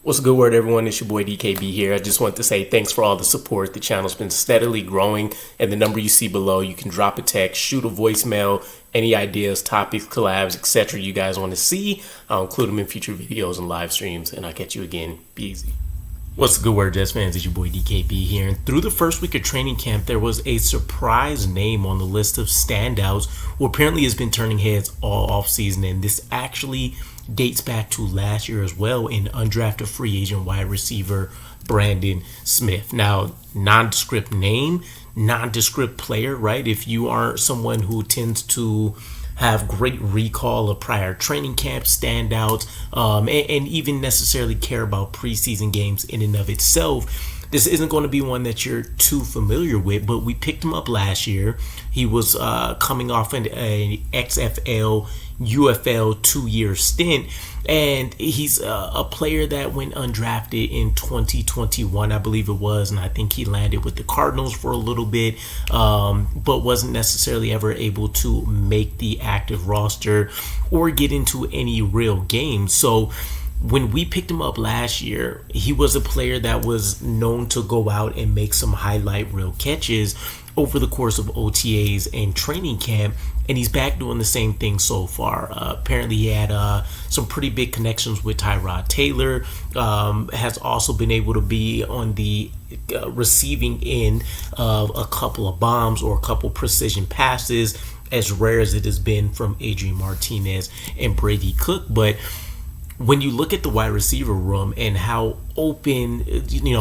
What's a good word, everyone? It's your boy DKB here. I just want to say thanks for all the support. The channel's been steadily growing, and the number you see below, you can drop a text, shoot a voicemail, any ideas, topics, collabs, etc. you guys want to see. I'll include them in future videos and live streams, and I'll catch you again. Be easy. What's a good word, Jets fans? It's your boy DKB here. And through the first week of training camp, there was a surprise name on the list of standouts who apparently has been turning heads all offseason, and this actually dates back to last year as well in undrafted free agent wide receiver Brandon Smith. Now, nondescript name, nondescript player, right? If you aren't someone who tends to have great recall of prior training camp standouts and even necessarily care about preseason games in and of itself, this isn't going to be one that you're too familiar with, but we picked him up last year. He was coming off an XFL UFL 2-year stint, and he's a player that went undrafted in 2021, I believe it was, and I think he landed with the Cardinals for a little bit, but wasn't necessarily ever able to make the active roster or get into any real games. So when we picked him up last year, he was a player that was known to go out and make some highlight reel catches over the course of OTAs and training camp, and he's back doing the same thing so far. Apparently he had some pretty big connections with Tyrod Taylor, has also been able to be on the receiving end of a couple of bombs or a couple precision passes, as rare as it has been from Adrian Martinez and Brady Cook. But when you look at the wide receiver room and how open,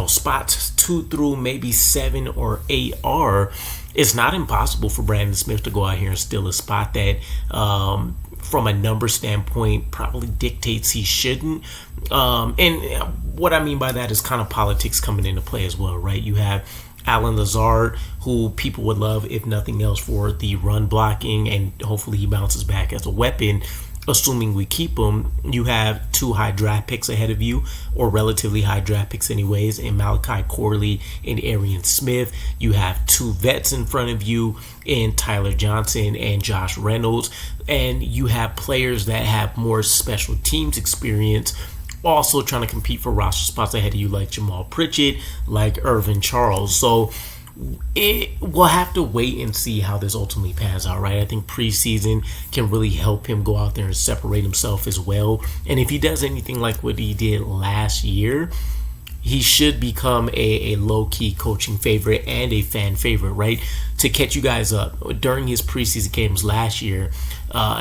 spots 2 through maybe 7 or 8 are, it's not impossible for Brandon Smith to go out here and steal a spot that, from a number standpoint, probably dictates he shouldn't. And what I mean by that is kind of politics coming into play as well, right? You have Allen Lazard, who people would love, if nothing else, for the run blocking, and hopefully he bounces back as a weapon, assuming we keep him. You have 2 high draft picks ahead of you, or relatively high draft picks anyways, in Malachi Corley and Arian Smith. You have 2 vets in front of you in Tyler Johnson and Josh Reynolds, and you have players that have more special teams experience also trying to compete for roster spots ahead of you, like Jamal Pritchett, like Irvin Charles. So we'll have to wait and see how this ultimately pans out, right? I think preseason can really help him go out there and separate himself as well. And if he does anything like what he did last year, he should become a low-key coaching favorite and a fan favorite, right? To catch you guys up, during his preseason games last year,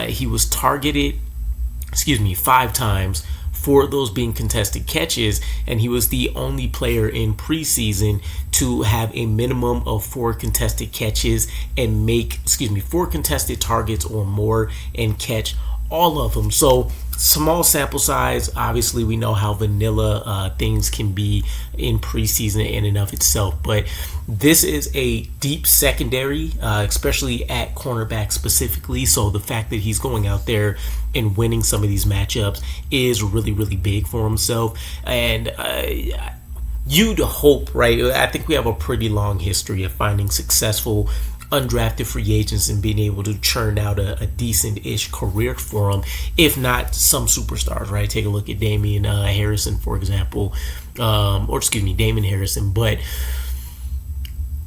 he was targeted, 5 times, 4 of those being contested catches, and he was the only player in preseason to have a minimum of 4 contested catches and make 4 contested targets or more and catch all of them. So small sample size. Obviously we know how vanilla things can be in preseason in and of itself, but this is a deep secondary, especially at cornerback specifically. So the fact that he's going out there and winning some of these matchups is really, really big for himself. And you'd hope, right? I think we have a pretty long history of finding successful undrafted free agents and being able to churn out a decent-ish career for them, if not some superstars, right? Take a look at Damien Harrison, for example, Damon Harrison. But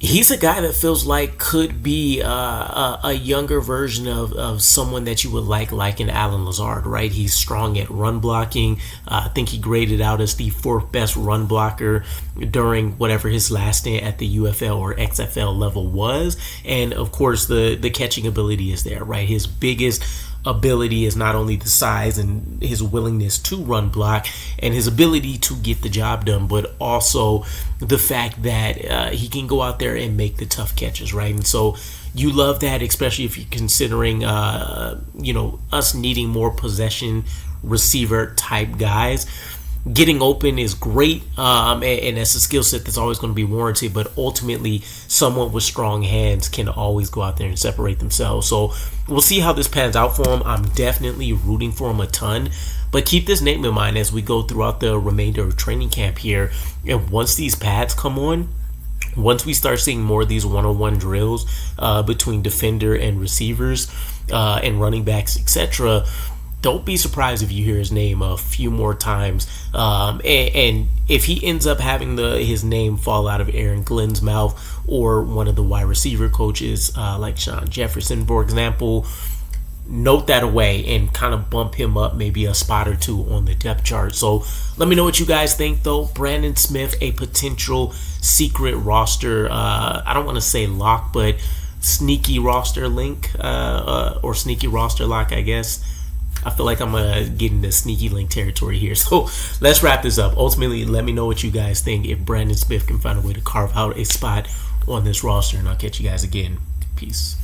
he's a guy that feels like could be a younger version of someone that you would like an Allen Lazard, right? He's strong at run blocking. I think he graded out as the 4th best run blocker during whatever his last stint at the UFL or XFL level was. And of course, the catching ability is there, right? His biggest ability is not only the size and his willingness to run block and his ability to get the job done, but also the fact that he can go out there and make the tough catches, right? And so you love that, especially if you're considering us needing more possession receiver type guys. Getting open is great, and that's a skill set that's always going to be warranted, but ultimately someone with strong hands can always go out there and separate themselves. So we'll see how this pans out for him. I'm definitely rooting for him a ton, but keep this name in mind as we go throughout the remainder of training camp here. And once these pads come on, once we start seeing more of these one-on-one drills between defender and receivers and running backs, etc., don't be surprised if you hear his name a few more times. And if he ends up having his name fall out of Aaron Glenn's mouth or one of the wide receiver coaches, like Sean Jefferson, for example, note that away and kind of bump him up maybe a spot or two on the depth chart. So let me know what you guys think, though. Brandon Smith, a potential secret roster, I don't want to say lock, but sneaky roster link, or sneaky roster lock, I guess. I feel like I'm getting into sneaky link territory here. So let's wrap this up. Ultimately, let me know what you guys think if Brandon Smith can find a way to carve out a spot on this roster, and I'll catch you guys again. Peace.